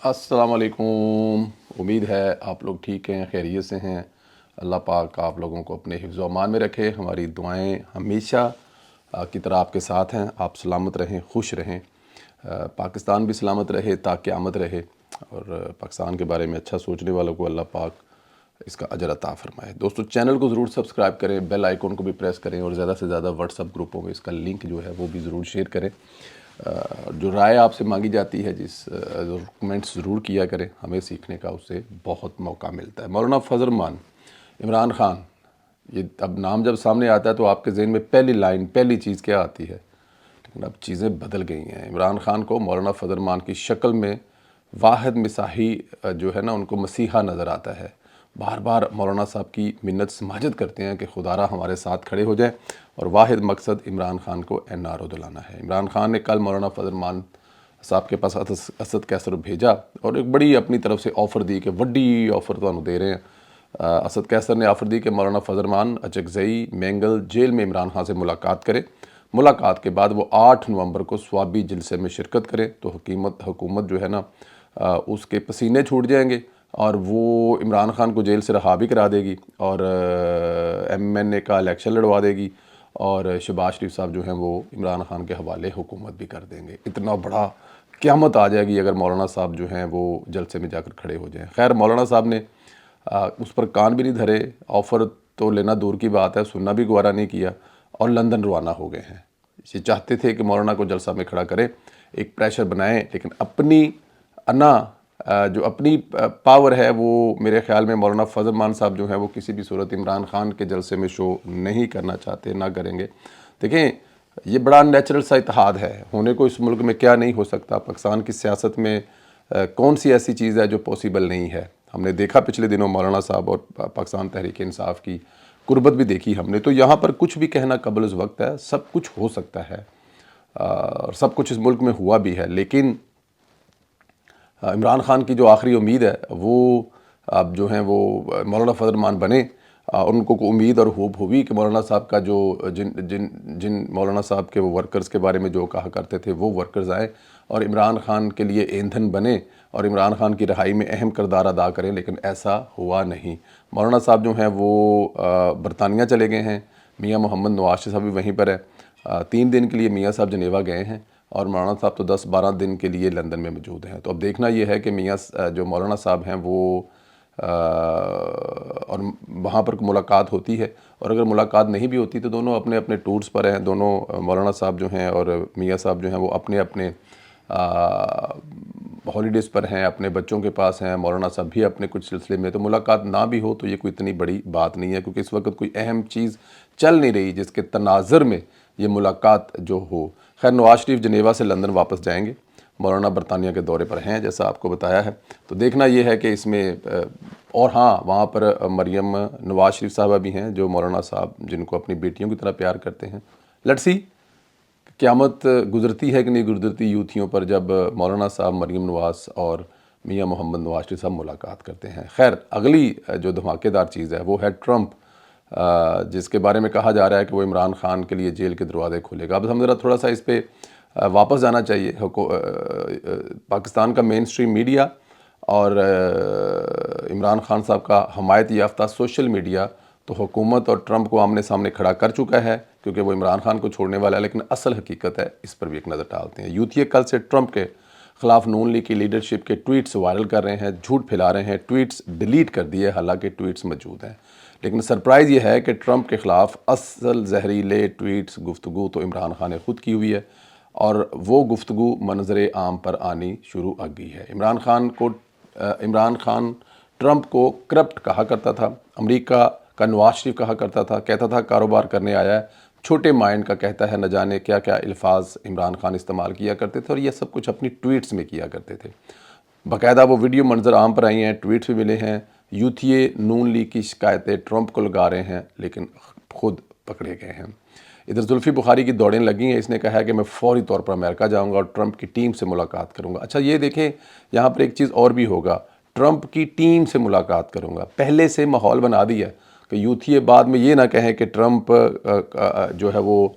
अस्सलाम वालेकुम। उम्मीद है आप लोग ठीक हैं, खैरियत से हैं। अल्लाह पाक आप लोगों को अपने हिफ्ज़ व अमान में रखे। हमारी दुआएं हमेशा की तरह आपके साथ हैं। आप सलामत रहें, खुश रहें, पाकिस्तान भी सलामत रहे, ता क़यामत रहे। और पाकिस्तान के बारे में अच्छा सोचने वालों को अल्लाह पाक इसका अजर अता फ़रमाए। दोस्तों, चैनल को ज़रूर सब्सक्राइब करें, बेल आइकन को भी प्रेस करें और ज़्यादा से ज़्यादा व्हाट्सअप ग्रुपों में इसका लिंक जो है वो भी ज़रूर शेयर करें। जो राय आपसे मांगी जाती है, कमेंट्स ज़रूर किया करें, हमें सीखने का उससे बहुत मौका मिलता है। मौलाना फजल रहमान, इमरान खान, ये अब नाम जब सामने आता है तो आपके ज़हन में पहली चीज़ क्या आती है? लेकिन अब चीज़ें बदल गई हैं। इमरान खान को मौलाना फजल रहमान की शक्ल में वाहिद मिसाही जो है ना, उनको मसीहा नज़र आता है। बार बार मौलाना साहब की मिन्नत समाजत करते हैं कि खुदारा हमारे साथ खड़े हो जाए, और वाहिद मकसद इमरान खान को एनआरओ दिलाना है। इमरान खान ने कल मौलाना फजल रहमान साहब के पास असद कैसर भेजा और एक बड़ी अपनी तरफ से ऑफ़र दी कि वड्डी ऑफ़र तो दे रहे हैं। असद कैसर ने ऑफ़र दी कि मौलाना फजल रहमान अचकज़ई मैंगल जेल में इमरान खान से मुलाकात करें। मुलाकात के बाद वो 8 नवंबर को स्वाबी जलसे में शिरकत करें तो हुकूमत जो है ना, उसके पसीने छूट जाएंगे और वो इमरान खान को जेल से रहा भी करा देगी और MNA का इलेक्शन लड़वा देगी, और शहबाज शरीफ साहब जो हैं वो इमरान खान के हवाले हुकूमत भी कर देंगे। इतना बड़ा क़यामत आ जाएगी अगर मौलाना साहब जो हैं वो जलसे में जाकर खड़े हो जाएं। खैर, मौलाना साहब ने उस पर कान भी नहीं धरे। ऑफ़र तो लेना दूर की बात है, सुनना भी गवारा नहीं किया और लंदन रवाना हो गए हैं। ये चाहते थे कि मौलाना को जलसा में खड़ा करें, एक प्रेशर बनाएं, लेकिन अपनी जो अपनी पावर है वो मेरे ख़्याल में मौलाना फजल रहमान साहब जो हैं वो किसी भी सूरत इमरान खान के जलसे में शो नहीं करना चाहते, ना करेंगे। देखें, ये बड़ा नेचुरल सा इत्तेहाद है, होने को इस मुल्क में क्या नहीं हो सकता। पाकिस्तान की सियासत में कौन सी ऐसी चीज़ है जो पॉसिबल नहीं है। हमने देखा पिछले दिनों मौलाना साहब और पाकिस्तान तहरीक इंसाफ की कुर्बत भी देखी हमने। तो यहाँ पर कुछ भी कहना कबल वक्त है, सब कुछ हो सकता है और सब कुछ इस मुल्क में हुआ भी है। लेकिन इमरान खान की जो आखिरी उम्मीद है वो अब जो हैं वो मौलाना फजल रहमान बने। उनको को उम्मीद और होप हुई कि मौलाना साहब का जो जिन मौलाना साहब के वो वर्कर्स के बारे में जो कहा करते थे वो वर्कर्स आए और इमरान खान के लिए ईंधन बने और इमरान खान की रहाई में अहम किरदार अदा करें, लेकिन ऐसा हुआ नहीं। मौलाना साहब जो हैं वो बरतानिया चले गए हैं। मियाँ मोहम्मद नवाज साहब भी वहीं पर है। 3 दिन के लिए मियाँ साहब जनेवा गए हैं और मौलाना साहब तो 10-12 दिन के लिए लंदन में मौजूद हैं। तो अब देखना ये है कि मियाँ जो मौलाना साहब हैं वो और वहाँ पर मुलाकात होती है, और अगर मुलाकात नहीं भी होती तो दोनों अपने अपने टूर्स पर हैं। दोनों मौलाना साहब जो हैं और मियाँ साहब जो हैं वो अपने अपने हॉलीडेज़ पर हैं, अपने बच्चों के पास हैं। मौलाना साहब भी अपने कुछ सिलसिले में, तो मुलाकात ना भी हो तो ये कोई इतनी बड़ी बात नहीं है, क्योंकि इस वक्त कोई अहम चीज़ चल नहीं रही जिसके तनाज़र में ये मुलाकात जो हो। खैर, नवाज शरीफ जनेवा से लंदन वापस जाएंगे, मौलाना बरतानिया के दौरे पर हैं जैसा आपको बताया है। तो देखना ये है कि इसमें और हाँ, वहाँ पर मरियम नवाज शरीफ साहबा भी हैं जो मौलाना साहब जिनको अपनी बेटियों की तरह प्यार करते हैं। लेट्स सी क़यामत गुज़रती है कि नहीं गुज़रती यूथियों पर जब मौलाना साहब, मरियम नवाज और मियाँ मोहम्मद नवाज शरीफ साहब मुलाकात करते हैं। खैर, अगली जो धमाकेदार चीज़ है वो है ट्रंप, जिसके बारे में कहा जा रहा है कि वो इमरान खान के लिए जेल के दरवाज़े खोलेगा। अब हम ज़रा थोड़ा सा इस पर वापस जाना चाहिए। पाकिस्तान का मेन स्ट्रीम मीडिया और इमरान खान साहब का हमायत याफ्ता सोशल मीडिया तो हुकूमत और ट्रंप को आमने सामने खड़ा कर चुका है, क्योंकि वो इमरान खान को छोड़ने वाला है। लेकिन असल हकीकत है, इस पर भी एक नज़र डालते हैं। यूथिए कल से ट्रंप के ख़िलाफ़ नून लीग की लीडरशिप के ट्वीट्स वायरल कर रहे हैं, झूठ फैला रहे हैं। ट्वीट्स डिलीट कर दिए, हालांकि ट्वीट्स मौजूद हैं। लेकिन सरप्राइज़ ये है कि ट्रंप के ख़िलाफ़ असल जहरीले ट्वीट्स गुफ्तगू तो इमरान खान ने ख़ुद की हुई है, और वो गुफ्तगू मंजर आम पर आनी शुरू आ गई है। इमरान खान ट्रंप को करप्ट कहा करता था, अमेरिका का नवाज शरीफ कहा करता था, कहता था कारोबार करने आया है, छोटे माइंड का कहता है, न जाने क्या क्या अल्फाज इमरान खान इस्तेमाल किया करते थे, और ये सब कुछ अपनी ट्वीट्स में किया करते थे। बाकायदा वो वीडियो मंजर आम पर आई हैं, ट्वीट्स भी मिले हैं। यूथिए नून लीग की शिकायतें ट्रंप को लगा रहे हैं, लेकिन खुद पकड़े गए हैं। इधर जुल्फ़ी बुखारी की दौड़ें लगी हैं। इसने कहा है कि मैं फ़ौरी तौर पर अमेरिका जाऊंगा और ट्रंप की टीम से मुलाकात करूंगा। अच्छा, ये देखें, यहाँ पर एक चीज़ और भी होगा, ट्रंप की टीम से मुलाकात करूंगा। पहले से माहौल बना दिया कि यूथिए बाद में ये ना कहें कि ट्रंप जो है वो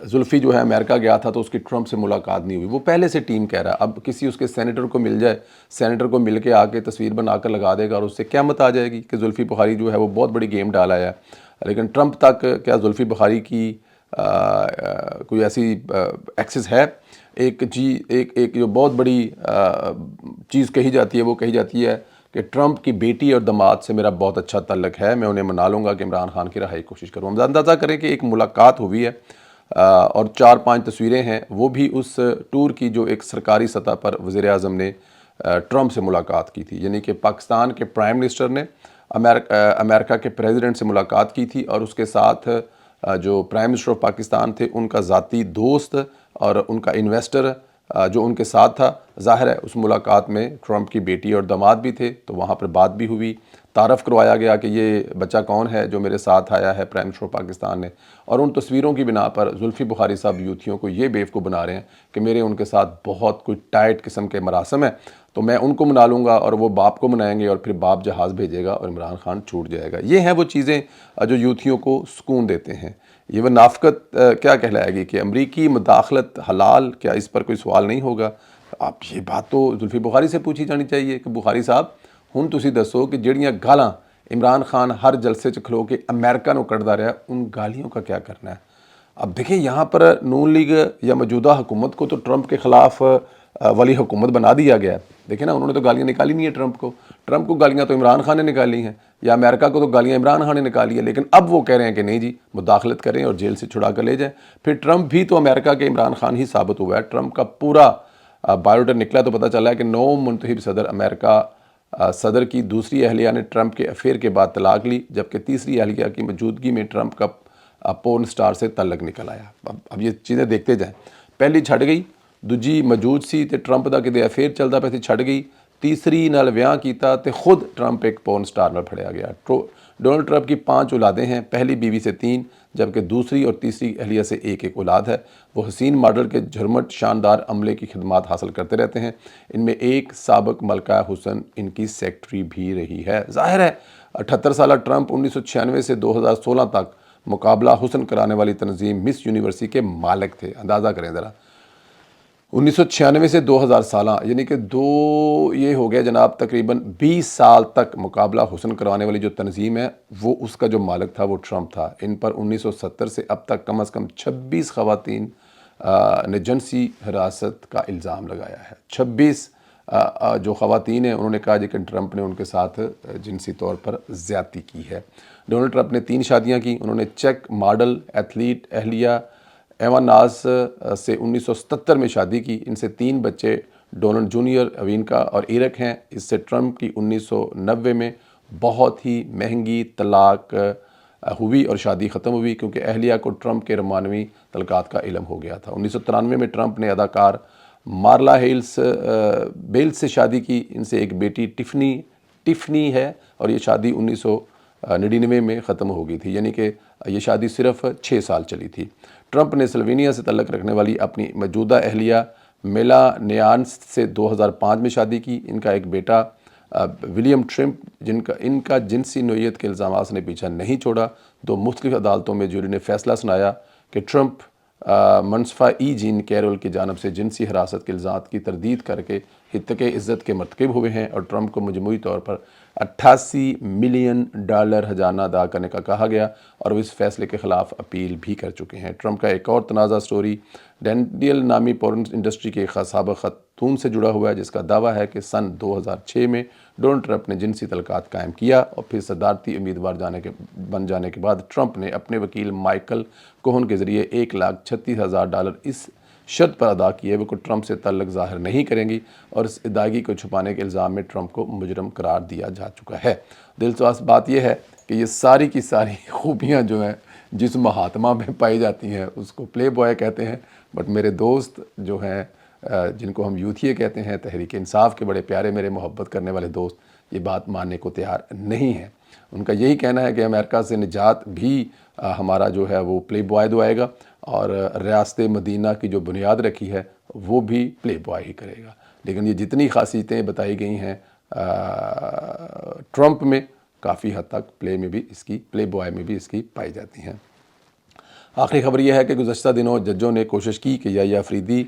जुल्फ़ी जो है अमेरिका गया था तो उसकी ट्रंप से मुलाकात नहीं हुई, वो पहले से टीम कह रहा है। अब किसी उसके सेनेटर को मिल जाए, सेनेटर को मिल के आके तस्वीर बनाकर लगा देगा और उससे क़यामत आ जाएगी कि जुल्फ़ी बुखारी जो है वो बहुत बड़ी गेम डाला है। लेकिन ट्रंप तक क्या जुल्फ़ी बुखारी की कोई ऐसी एक्सेस है? एक जो बहुत बड़ी चीज़ कही जाती है वो कही जाती है कि ट्रंप की बेटी और दामाद से मेरा बहुत अच्छा ताल्लुक़ है, मैं उन्हें मना लूँगा कि इमरान खान की रहाई की कोशिश करूँ। हम अंदाज़ा करें कि एक मुलाकात हुई है और 4-5 तस्वीरें हैं, वो भी उस टूर की जो एक सरकारी सतह पर वज़ीर-ए-आज़म ने ट्रंप से मुलाकात की थी। यानी कि पाकिस्तान के प्राइम मिनिस्टर ने अमेरिका के प्रेसिडेंट से मुलाकात की थी और उसके साथ जो प्राइम मिनिस्टर ऑफ पाकिस्तान थे उनका ज़ाती दोस्त और उनका इन्वेस्टर जो उनके साथ था। ज़ाहिर है उस मुलाकात में ट्रंप की बेटी और दामाद भी थे, तो वहाँ पर बात भी हुई, तारफ़ करवाया गया कि ये बच्चा कौन है जो मेरे साथ आया है प्राइम मिनिस्टर ऑफ पाकिस्तान ने। और उन तस्वीरों की बिना पर जुल्फ़ी बुखारी साहब यूथियों को ये बेवकूफ़ बना रहे हैं कि मेरे उनके साथ बहुत कुछ टाइट किस्म के मरासम है, तो मैं उनको मना लूँगा और वो बाप को मनाएंगे और फिर बाप जहाज़ भेजेगा और इमरान खान छूट जाएगा। ये हैं वो चीज़ें जो यूथियों को सुकून देते हैं। ये वनाफ़क़त क्या कहलाएगी कि अमरीकी मुदाखलत हलाल, क्या इस पर कोई सवाल नहीं होगा? आप ये बात तो जुल्फ़ी बुखारी से पूछी जानी चाहिए कि बुखारी साहब हुण तुसीं दसो कि ਜਿਹੜੀਆਂ गालां इमरान खान हर जलसे च खलो के अमेरिका नूं कढ़दा रहा, उन गालियों का क्या करना है? अब देखिए यहाँ पर नून लीग या मौजूदा हुकूमत को तो ट्रंप के ख़िलाफ़ वली हुकूमत बना दिया गया है। देखिए ना, उन्होंने तो गालियाँ निकाली नहीं है ट्रंप को गालियाँ तो इमरान खान ने निकाली हैं, या अमेरिका को तो गालियाँ इमरान खान ने निकाली है। लेकिन अब वो कह रहे हैं कि नहीं जी, मुदाखलत करें और जेल से छुड़ा कर ले जाएँ। फिर ट्रंप भी तो अमेरिका के इमरान खान ही साबित हुआ है। ट्रंप का पूरा बायोडाटा निकला तो पता चला है कि 9 मुंतखब सदर अमेरिका सदर की दूसरी अहलिया ने ट्रंप के अफेयर के बाद तलाक ली, जबकि तीसरी अहलिया की मौजूदगी में ट्रंप का पोर्न स्टार से तल्लक निकल आया। अब ये चीज़ें देखते जाएं। पहली छड़ गई, दूजी मौजूद सी ते ट्रंप दा किते अफेयर चलदा पिया सी, छड़ गई। तीसरी नाल विआह कीता ते खुद ट्रंप एक पोर्न स्टार नाल फड़िया गया। डोनाल्ड ट्रंप की 5 औलादें हैं, पहली बीवी से 3, जबकि दूसरी और तीसरी अहलिया से एक औलाद है। वो हसीन मॉडल के झरमट शानदार अमले की खिदमात हासिल करते रहते हैं। इनमें एक साबिक मलका हुसन इनकी सेक्रेटरी भी रही है। ज़ाहिर है 78 साला ट्रंप 1996 से 2016 तक मुकाबला हुसन कराने वाली तंजीम मिस यूनिवर्सिटी के मालिक थे। अंदाज़ा करें ज़रा, 1996 से 2016 यानी कि ये हो गया जनाब, तकरीबन 20 साल तक मुकाबला हुसन करवाने वाली जो तंजीम है वो उसका जो मालिक था वो ट्रंप था। इन पर 1970 से अब तक कम से कम 26 ख़वातीन ने जिनसी हिरासत का इल्ज़ाम लगाया है। 26 जो ख़वातीन हैं उन्होंने कहा कि ट्रंप ने उनके साथ जिनसी तौर पर ज़्यादती की है। डोनाल्ड ट्रंप ने 3 शादियाँ की। उन्होंने चेक मॉडल एथलीट अहलिया एवा नाज से 1977 में शादी की। इनसे 3 बच्चे डोनाल्ड जूनियर, अवीनका और इरक हैं। इससे ट्रंप की 1990 में बहुत ही महंगी तलाक हुई और शादी ख़त्म हुई, क्योंकि अहलिया को ट्रंप के रोमानवी तलक़ात का इल्म हो गया था। 1993 में ट्रंप ने अदाकार मार्ला बेल्स से शादी की। इनसे एक बेटी टिफ़नी है और ये शादी 1999 में ख़त्म हो गई थी, यानी कि ये शादी सिर्फ 6 साल चली थी। ट्रंप ने स्लोवेनिया से तल्लक रखने वाली अपनी मौजूदा अहलिया मेलानिया से 2005 में शादी की। इनका एक बेटा विलियम ट्रंप इनका जिनसी नोयत के इल्ज़ाम ने पीछा नहीं छोड़ा। 2 मुख्तलिफ अदालतों में जूरी ने फैसला सुनाया कि ट्रंप मनसफ़ा जीन कैरोल की जानब से जिनसी हिरासत के इल्ज़ाम की तरदीद करके हित्ते इज़्ज़त के मर्तकब हुए हैं और ट्रंप को मजमूई तौर पर $88 मिलियन हर्जाना अदा करने का कहा गया और वो इस फैसले के ख़िलाफ़ अपील भी कर चुके हैं। ट्रंप का एक और तनाज़ा स्टोरी डेनियल नामी पोर्न इंडस्ट्री के साबिक़ ख़तून से जुड़ा हुआ है, जिसका दावा है कि सन 2006 में डोनाल्ड ट्रंप ने जिनसी तल्क़ात कायम किया और फिर सदारती उम्मीदवार बन जाने के बाद ट्रंप ने अपने वकील माइकल कोहन के ज़रिए $1,36,000 इस शर्त पर अदा किए वो ट्रंप से तल्लक ज़ाहिर नहीं करेंगी और इस अदायगी को छुपाने के इल्ज़ाम में ट्रंप को मुजरम करार दिया जा चुका है। दिलचस्प बात यह है कि ये सारी की सारी खूबियाँ जो हैं जिस महात्मा में पाई जाती हैं उसको प्ले बॉय कहते हैं, बट मेरे दोस्त जो हैं जिनको हम यूथिये कहते हैं, तहरीक इंसाफ के बड़े प्यारे मेरे मोहब्बत करने वाले दोस्त, ये बात मानने को तैयार नहीं हैं। उनका यही कहना है कि अमेरिका से निजात भी हमारा जो है वो प्ले बॉय दुआएगा और रियासत मदीना की जो बुनियाद रखी है वो भी प्ले बॉय ही करेगा। लेकिन ये जितनी खासियतें बताई गई हैं ट्रंप में, काफ़ी हद तक प्ले बॉय में भी इसकी पाई जाती हैं। آخری خبر یہ ہے کہ گزشتہ دنوں ججوں نے کوشش کی کہ یحییٰ آفریدی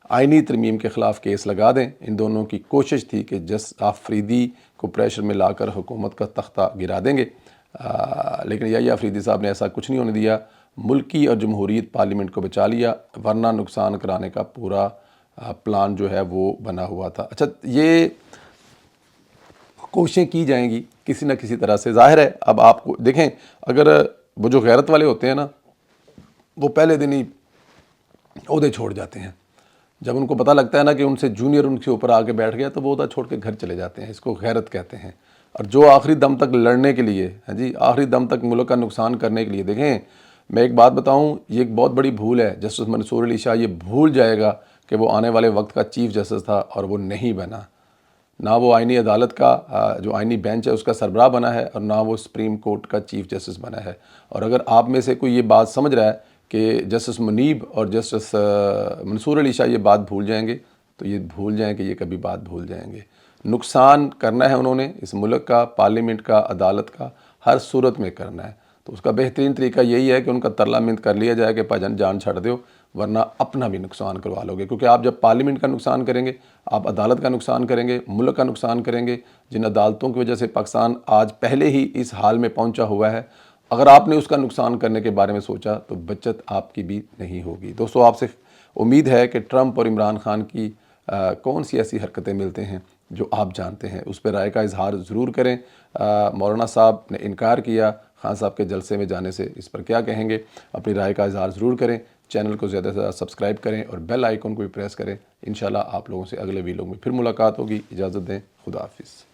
آئینی ترمیم کے خلاف کیس لگا دیں۔ ان دونوں کی کوشش تھی کہ جس آفریدی کو پریشر میں لا کر حکومت کا تختہ گرا دیں گے، لیکن یحییٰ آفریدی صاحب نے ایسا کچھ نہیں ہونے دیا، ملکی اور جمہوریت پارلیمنٹ کو بچا لیا، ورنہ نقصان کرانے کا پورا پلان جو ہے وہ بنا ہوا تھا۔ اچھا، یہ کوششیں کی جائیں گی کسی نہ کسی طرح سے، ظاہر ہے۔ اب آپ کو دیکھیں، اگر وہ جو غیرت والے ہوتے ہیں نا، وہ پہلے دن ہی عہدے چھوڑ جاتے ہیں۔ جب ان کو پتہ لگتا ہے نا کہ ان سے جونیئر ان کے اوپر آ کے بیٹھ گیا تو وہ عہدہ چھوڑ کے گھر چلے جاتے ہیں۔ اس کو غیرت کہتے ہیں۔ اور جو آخری دم تک لڑنے کے لیے، ہاں جی، آخری دم تک ملک کا نقصان کرنے کے لیے، دیکھیں میں ایک بات بتاؤں، یہ ایک بہت بڑی بھول ہے۔ جسٹس منصور علی شاہ یہ بھول جائے گا کہ وہ آنے والے وقت کا چیف جسٹس تھا اور وہ نہیں بنا، نہ وہ آئینی عدالت کا جو آئینی بینچ ہے اس کا سربراہ بنا ہے، اور نہ وہ سپریم کورٹ کا چیف جسٹس بنا ہے۔ اور اگر آپ میں سے کوئی یہ بات سمجھ رہا ہے کہ جسٹس منیب اور جسٹس منصور علی شاہ یہ بات بھول جائیں گے، تو یہ بھول جائیں کہ یہ کبھی بات بھول جائیں گے۔ نقصان کرنا ہے انہوں نے اس ملک کا، پارلیمنٹ کا، عدالت کا، ہر صورت میں کرنا ہے۔ تو اس کا بہترین طریقہ یہی ہے کہ ان کا ترلا منت کر لیا جائے کہ بھائی جان چھڑ دیو، ورنہ اپنا بھی نقصان کروا لو گے۔ کیونکہ آپ جب پارلیمنٹ کا نقصان کریں گے، آپ عدالت کا نقصان کریں گے، ملک کا نقصان کریں گے، جن عدالتوں کی وجہ سے پاکستان آج پہلے ہی اس حال میں پہنچا ہوا ہے۔ اگر آپ نے اس کا نقصان کرنے کے بارے میں سوچا تو بچت آپ کی بھی نہیں ہوگی۔ دوستو، آپ سے امید ہے کہ ٹرمپ اور عمران خان کی کون سی ایسی حرکتیں ملتے ہیں جو آپ جانتے ہیں، اس پہ رائے کا اظہار ضرور کریں۔ مولانا صاحب نے انکار کیا خان صاحب کے جلسے میں جانے سے، اس پر کیا کہیں گے؟ اپنی رائے کا اظہار ضرور کریں۔ چینل کو زیادہ سے زیادہ سبسکرائب کریں اور بیل آئیکن کو بھی پریس کریں۔ انشاءاللہ آپ لوگوں سے اگلے ویڈیو میں پھر ملاقات ہوگی۔ اجازت دیں، خدا حافظ۔